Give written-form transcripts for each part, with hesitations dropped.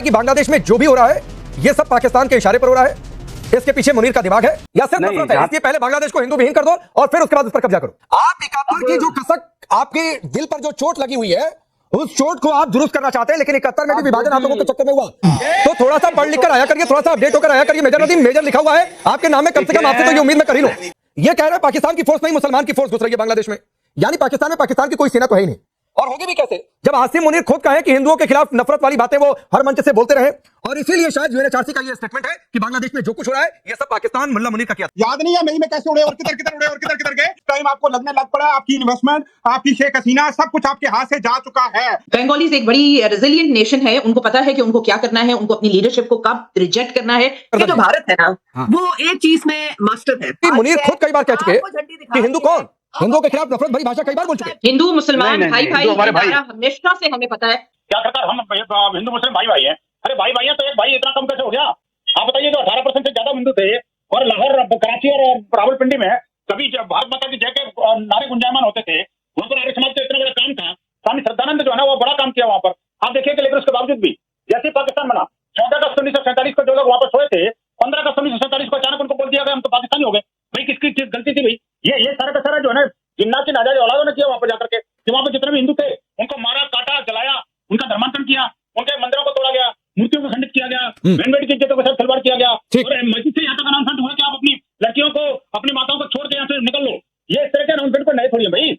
कि बांग्लादेश में जो भी हो रहा है ये सब पाकिस्तान के इशारे पर हो रहा है, इसके पीछे मुनीर का दिमाग है या सिर्फ नफरत है? इसलिए पहले बांग्लादेश को हिंदू विहीन कर दो और फिर उसके बाद उस पर कब्जा करो। आप 71 की जो कसक आपके दिल पर जो चोट लगी हुई है उस चोट को आप दुरुस्त करना चाहते हैं, लेकिन 71 में भी विभाजन आप लोगों के चक्कर में हुआ। तो थोड़ा सा पढ़ लिख कर आया करिए, थोड़ा सा अपडेट होकर आया करिए। मेजर नदीम मेजर लिखा हुआ है आपके नाम में, कम से कम आपसे तो ये उम्मीद मैं कर ही लूं। ये कह रहे हैं पाकिस्तान की फोर्स नहीं मुसलमान की फोर्स घुस रही है बांग्लादेश में, यानी पाकिस्तान में पाकिस्तान की कोई सेना तो है ही नहीं। और होगी भी कैसे जब आसिम मुनीर खुद कहे कि हिंदुओं के खिलाफ नफरत वाली बातें वो हर मंच से बोलते रहे। और इसीलिए शायद यूएनएचआरसी का ये स्टेटमेंट है कि बांग्लादेश में जो कुछ हो रहा है ये सब पाकिस्तान मुल्ला मुनीर का किया। याद नहीं है मई में कैसे उड़े और किधर किधर उड़े और किधर किधर गए। टाइम आपको लगने लग पड़ा, आपकी इन्वेस्टमेंट, आपकी शेख हसीना, सब कुछ आपके हाथ से जा चुका है। बंगालीज एक बड़ी रेजिलिएंट नेशन है, उनको पता है कि उनको क्या करना है, उनको अपनी लीडरशिप को कब रिजेक्ट करना है। ये जो भारत है ना, वो एक चीज में मास्टर है। मुनीर खुद कई बार कह चुके कि हिंदू कौन, हिंदुओं के खिलाफ नफरत भरी भाषा कई बार बोल चुके। हिंदू मुसलमान भाई भाई हमारे भाई हमेशा से हमें पता है। क्या कहता है, हम हिंदू मुस्लिम भाई भाई हैं। अरे भाई भाई हैं तो एक भाई इतना कम कैसे हो गया? आप बताइए, जो 18% से ज्यादा हिंदू थे और लाहौर, कराची और रावलपिंडी में कभी भारत माता की जय के नारे गुंजायमान होते थे, वहां पर आर्य समाज का इतना बड़ा काम था। स्वामी श्रद्धानंद जो है ना वो बड़ा काम किया वहां पर, आप देखिए कि लेकिन उसके बावजूद भी जैसे ही पाकिस्तान बना 14 अगस्त 1947 को जो लोग वापस हुए थे, 15 अगस्त 1947 को अचानक उनको बोल दिया गया हम तो पाकिस्तानी हो गए। भाई किसकी चीज गलती थी भाई? ये सारा का सारा जो है ना जिन्ना की नाजायज औलादों ने किया वहां पर जाकर के, कि वहां पर जितने भी हिंदू थे उनको मारा, काटा, जलाया, उनका धर्मांतरण किया, उनके मंदिरों को तोड़ा गया, मूर्तियों को खंडित किया गया, बहन की इज्जतों के साथ खिलवाड़ किया गया। और मस्जिद से यहाँ तक अनाउंसमेंट हुआ कि आप अपनी लड़कियों को, अपनी माताओं को छोड़ के यहाँ से निकल लो। ये इस तरह के अनाउंसमेंट को नए थोड़ी है भाई,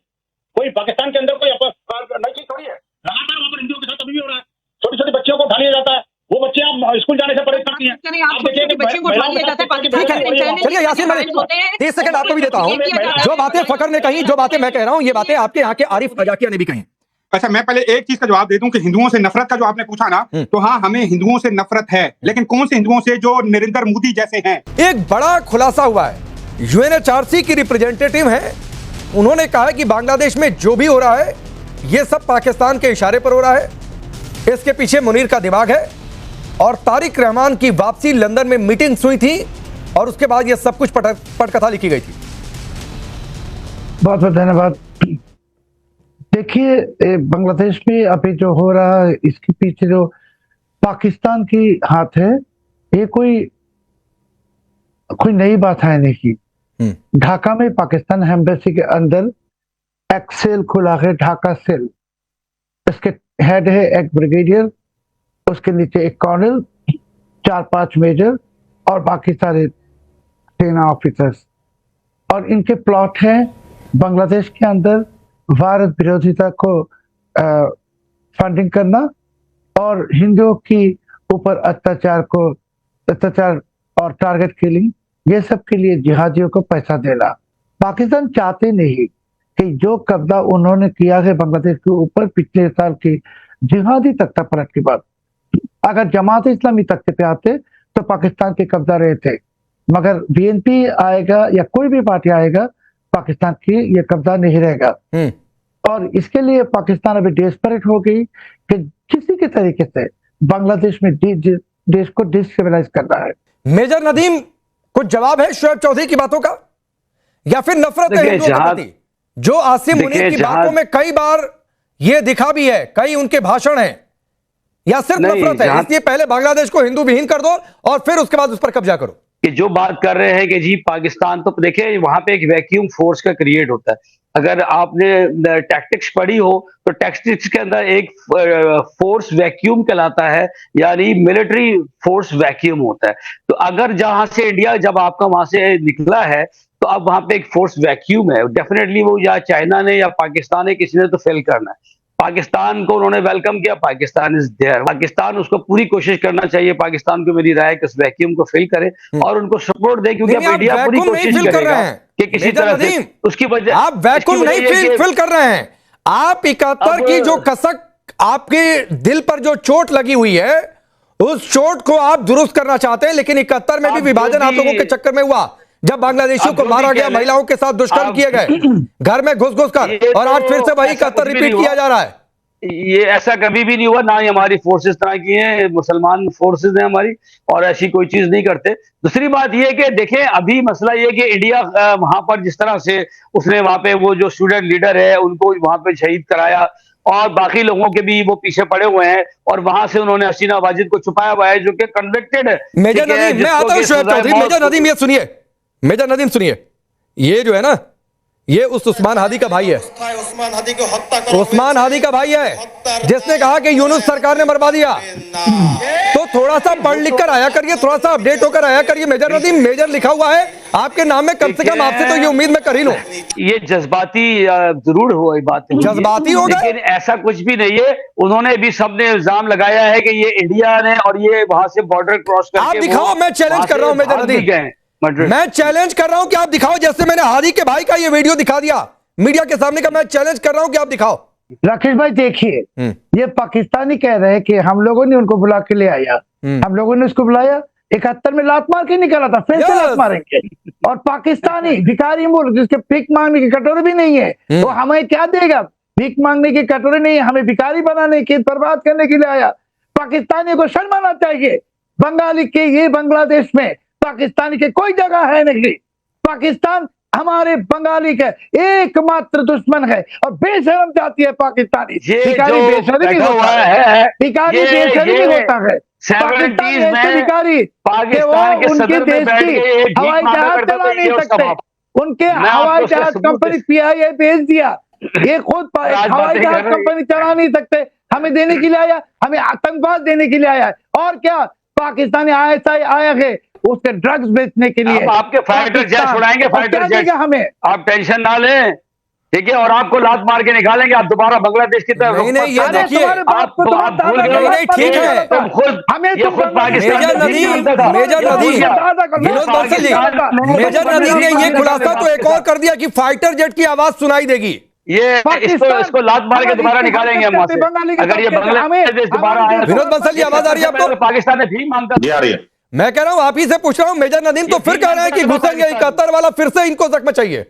कोई पाकिस्तान के अंदर कोई नई चीज थोड़ी है। लगातार वहां पर हिंदुओं के साथ अभी भी हो रहा है। छोटी छोटी बच्चियों को उठा लिया जाता है, वो बच्चे आप स्कूल जाने से परहेज करती हैं। चलिए यासीन, मैं 30 सेकंड आपको भी देता हूँ। जो बातें फकर ने कही, जो बातें मैं कह रहा हूँ, ये बातें आपके यहाँ के आरिफ रजाकिया ने भी कही। अच्छा, मैं पहले एक चीज का जवाब दे दूं कि हिंदुओं से नफरत का जो आपने पूछा ना, तो हाँ, हमें हिंदुओं से नफरत है, लेकिन कौन से हिंदुओं से? जो नरेंद्र मोदी जैसे हैं। एक बड़ा खुलासा हुआ है, यूएनएचआरसी की रिप्रेजेंटेटिव है, उन्होंने कहा है कि बांग्लादेश में जो भी हो रहा है ये सब पाकिस्तान के इशारे पर हो रहा है, इसके पीछे मुनीर का दिमाग है। और तारिक रहमान की वापसी, लंदन में मीटिंग्स हुई थी और उसके बाद ये सब कुछ पटकथा लिखी गई थी। बहुत बहुत धन्यवाद। देखिए, बांग्लादेश में अभी जो हो रहा है इसके पीछे जो पाकिस्तान की हाथ है, ये कोई नई बात है नहीं। ढाका में पाकिस्तान एम्बेसी के अंदर एक सेल खुला है, ढाका सेल। इसके हेड है एक ब्रिगेडियर, उसके नीचे एक कर्नल, 4-5 मेजर और बाकी सारे सेना ऑफिसर्स। और इनके प्लॉट है बांग्लादेश के अंदर भारत विरोधिता को फंडिंग करना और हिंदुओं की ऊपर अत्याचार और टारगेट किलिंग, ये सब के लिए जिहादियों को पैसा देना। पाकिस्तान चाहते नहीं कि जो कब्जा उन्होंने किया है बांग्लादेश के ऊपर पिछले साल की जिहादी तख्ता पलट के बाद, अगर जमात इस्लामी तख्ते पे आते तो पाकिस्तान के कब्जा रहे थे, मगर बीएनपी आएगा या कोई भी पार्टी आएगा, पाकिस्तान की ये कब्जा नहीं रहेगा। और इसके लिए पाकिस्तान अभी डेस्परेट हो गई कि किसी के तरीके से बांग्लादेश में देश को डिस्टेबलाइज करना है। मेजर नदीम, कुछ जवाब है शुएब चौधरी की बातों का या फिर नफरत है हिंदुओं के प्रति? जो आसिम मुनीर की बातों में कई बार ये दिखा भी है, कई उनके भाषण हैं, या सिर्फ नफरत है? इसलिए पहले बांग्लादेश को हिंदू विहीन कर दो और फिर उसके बाद उस पर कब्जा करो। कि जो बात कर रहे हैं कि जी पाकिस्तान, तो देखिए वहां पे एक वैक्यूम फोर्स का क्रिएट होता है। अगर आपने टैक्टिक्स पढ़ी हो तो टैक्टिक्स के अंदर एक फोर्स वैक्यूम कहलाता है, यानी मिलिट्री फोर्स वैक्यूम होता है। तो अगर जहां से इंडिया जब आपका वहां से निकला है तो अब वहां पे एक फोर्स वैक्यूम है। डेफिनेटली वो या चाइना ने या पाकिस्तान ने, किसी ने तो फेल करना है। पाकिस्तान को उन्होंने वेलकम किया, पाकिस्तान इज देयर। पाकिस्तान उसको पूरी कोशिश करना चाहिए, पाकिस्तान को मेरी राय है कि उस वैक्यूम को फिल करे और उनको सपोर्ट दे, क्योंकि अब इंडिया पूरी कोशिश करेगा कि किसी तरह से उसकी वजह। आप वैक्यूम नहीं फिल कर रहे हैं, आप 71 की जो कसक आपके दिल पर जो चोट लगी हुई है उस चोट को आप दुरुस्त करना चाहते हैं, लेकिन 71 में भी विभाजन आप लोगों के चक्कर में हुआ, जब बांग्लादेशियों को मारा गया, महिलाओं के साथ दुष्कर्म किए गए घर में घुस कर, और आज फिर से वही 71 रिपीट किया जा रहा है। ये ऐसा कभी भी नहीं हुआ, ना ही हमारी फोर्सेस तरह की हैं, मुसलमान फोर्सेस हैं हमारी, और ऐसी कोई चीज नहीं करते। दूसरी बात ये है कि देखें, अभी मसला ये है कि इंडिया वहां पर जिस तरह से उसने वहां पे वो जो स्टूडेंट लीडर है उनको वहां पे शहीद कराया, और बाकी लोगों के भी वो पीछे पड़े हुए हैं, और वहां से उन्होंने हसीना वाजिद को छुपाया हुआ है जो कि कन्विक्टेड है। मेजर नदीम, मैं आता हूं शोएब चौधरी। मेजर नदीम ये सुनिए, मेजर नदीम सुनिए, ये जो है ना, ये उस उस्मान हादी का भाई है, उस्मान हादी को हत्या करो, उस्मान हादी का भाई है जिसने कहा कि यूनुस सरकार ने मरवा दिया। तो थोड़ा सा पढ़ लिख कर आया करिए, थोड़ा सा अपडेट होकर आया करिए। मेजर नदीम, मेजर लिखा हुआ है आपके नाम में, कम से कम आपसे तो ये उम्मीद मैं कर ही लूं। ये जज्बाती जरूर हुआ बात, जज्बाती हो गए, लेकिन ऐसा कुछ भी नहीं है। उन्होंने भी सबने इल्जाम लगाया है कि ये इंडिया ने, और ये वहां से बॉर्डर क्रॉस करके आप दिखाओ, मैं चैलेंज कर रहा हूं मेजर नदीम, मैं चैलेंज कर रहा हूं कि आप दिखाओ, जैसे मैंने हादी के भाई का ये वीडियो दिखा दिया मीडिया के सामने का, मैं चैलेंज कर रहा हूं कि आप दिखाओ। राकेश भाई देखिए, ये पाकिस्तानी कह रहे हैं कि हम लोगों ने उनको बुला के ले आया, हम लोगों ने उसको बुलाया, 71 में लात मार के निकाला था, फिर से लात मारेंगे। और पाकिस्तानी भिखारी मुल्क जिसके भीख मांगने की कटोरे भी नहीं है, तो हमें क्या देगा? भीख मांगने की कटोरे नहीं है, हमें भिखारी बनाने की, बर्बाद करने के लिए आया। पाकिस्तानी को शर्म आना चाहिए। बंगाली के ये बांग्लादेश में पाकिस्तानी के कोई जगह है नहीं। पाकिस्तान हमारे बंगाली का एकमात्र दुश्मन है, और बेशरम जाती है पाकिस्तानी। भिखारी बेशरम नहीं होता है, भिखारी बेशरम नहीं होता है। पाकिस्तान ऐसे भिखारी कि वो उनके देश की हवाई जहाज चला नहीं सकते, उनके हवाई जहाज कंपनी PIA भेज दिया, ये खुद हवाई जहाज कंपनी चला नहीं सकते। हमें देने के लिए आया, हमें आतंकवाद देने के लिए आया है। और क्या पाकिस्तानी ISI आया है उसके ड्रग्स बेचने के लिए। आपके फाइटर जेट छुड़ाएंगे, फाइटर जेट हमें, आप टेंशन ना लें, ठीक है, और आपको लात मार के निकालेंगे, आप दोबारा बांग्लादेश की तरफ। नहीं, ये देखिए, आप भूल गए, ठीक है, तुम खुद, हमें ये खुद Pakistan major Nadeem, major Nadeem, Vinod Bansal ji, major Nadeem ने ये खुलासा तो एक और कर दिया कि फाइटर जेट की आवाज सुनाई देगी। ये इसको लात मार के दोबारा निकालेंगे हम वहां से, अगर ये बांग्लादेश दोबारा आया। विनोद बंसल जी, आवाज आ रही है आपको? पाकिस्तान ने भी मांगता आ रही है। मैं कह रहा हूं, आप ही से पूछ रहा हूं। मेजर नदीम तो फिर कह रहे हैं कि घुसेंगे 71 वाला, फिर से इनको जख्म चाहिए।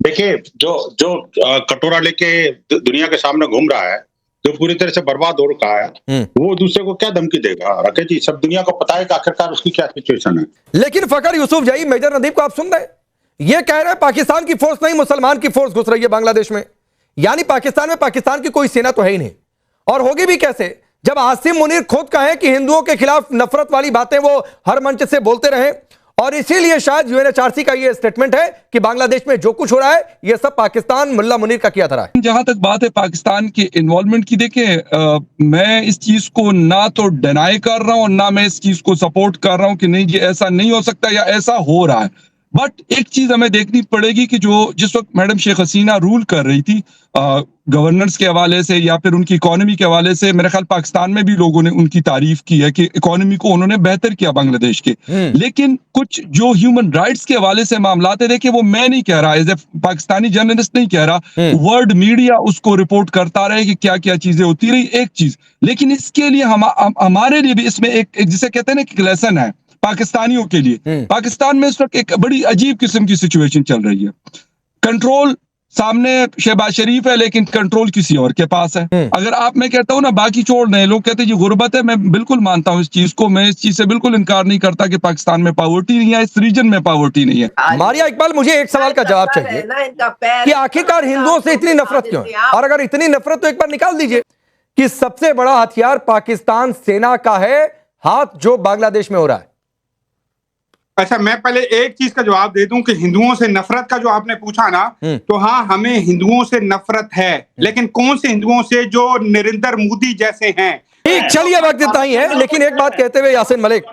देखिए, जो कटोरा लेके दुनिया के सामने घूम रहा है, जो पूरी तरह से बर्बाद हो रखा है, वो दूसरे को क्या धमकी देगा? राकेश जी, सब दुनिया को पता है कि आखिरकार उसकी क्या सिचुएशन है। लेकिन फकर यूसुफ जई, मेजर नदीम को आप सुन रहे हैं, ये कह रहे हैं पाकिस्तान की फोर्स नहीं, मुसलमान की फोर्स घुस रही है बांग्लादेश में। यानी पाकिस्तान में पाकिस्तान की कोई सेना तो है ही नहीं, और होगी भी कैसे जब आसिम मुनीर खुद कहे कि हिंदुओं के खिलाफ नफरत वाली बातें वो हर मंच से बोलते रहे। और इसीलिए शायद UNHRC का ये स्टेटमेंट है कि बांग्लादेश में जो कुछ हो रहा है ये सब पाकिस्तान मुल्ला मुनीर का किया था। जहां तक बात है पाकिस्तान के इन्वॉल्वमेंट की, देखें, मैं इस चीज को ना तो डिनाई कर रहा हूं, ना मैं इस चीज को सपोर्ट कर रहा हूं कि नहीं ये ऐसा नहीं हो सकता या ऐसा हो रहा है। बट एक चीज हमें देखनी पड़ेगी कि जिस वक्त मैडम शेख हसीना रूल कर रही थी, गवर्नेंस के हवाले से या फिर उनकी इकोनॉमी के हवाले से, मेरे ख्याल पाकिस्तान में भी लोगों ने उनकी तारीफ की है कि इकोनॉमी को उन्होंने बेहतर किया बांग्लादेश के। लेकिन कुछ जो ह्यूमन राइट्स के हवाले से मामला है, देखिए, वो मैं नहीं कह रहा, एज ए पाकिस्तानी जर्नलिस्ट नहीं कह रहा, वर्ल्ड मीडिया उसको रिपोर्ट करता रहे कि क्या क्या चीजें होती रही, एक चीज। लेकिन इसके लिए हमारे लिए भी इसमें एक जिसे कहते हैं ना कि लेसन है पाकिस्तानियों के लिए। पाकिस्तान में इस वक्त एक बड़ी अजीब किस्म की सिचुएशन चल रही है। कंट्रोल सामने शहबाज शरीफ है, लेकिन कंट्रोल किसी और के पास है। अगर आप, मैं कहता हूं ना, बाकी छोड़ दें, लोग कहते हैं ये गुर्बत है, मैं बिल्कुल मानता हूं इस चीज को, मैं इस चीज से बिल्कुल इनकार नहीं करता कि पाकिस्तान में पॉवर्टी नहीं है, इस रीजन में पॉवर्टी नहीं है। मारिया इकबाल, मुझे एक सवाल का जवाब चाहिए कि आखिरकार हिंदुओं से इतनी नफरत क्यों है? और अगर इतनी नफरत तो एक बार निकाल दीजिए कि सबसे बड़ा हथियार पाकिस्तान सेना का है, हाथ जो बांग्लादेश में हो रहा है। अच्छा, मैं पहले एक चीज का जवाब दे दूं कि हिंदुओं से नफरत का जो आपने पूछा ना, तो हाँ, हमें हिंदुओं से नफरत है, लेकिन कौन से हिंदुओं से? जो नरेंद्र मोदी जैसे हैं। ठीक, चलिए, वक्त इतना ही है। लेकिन एक बात कहते हुए यासिन मलिक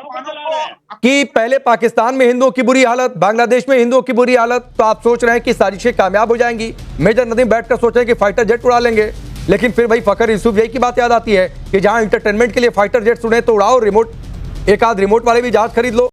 कि पहले पाकिस्तान में हिंदुओं की बुरी हालत, बांग्लादेश में हिंदुओं की बुरी हालत, तो आप सोच रहे हैं कि साजिशें कामयाब हो जाएंगी। मेजर नदीम बैठकर सोच रहे हैं कि फाइटर जेट उड़ा लेंगे। लेकिन फिर भाई फकर यूसुफ यही की बात याद आती है कि जहां एंटरटेनमेंट के लिए फाइटर जेट उड़े तो उड़ाओ, रिमोट, एक आध रिमोट वाले भी जहाज खरीद लो।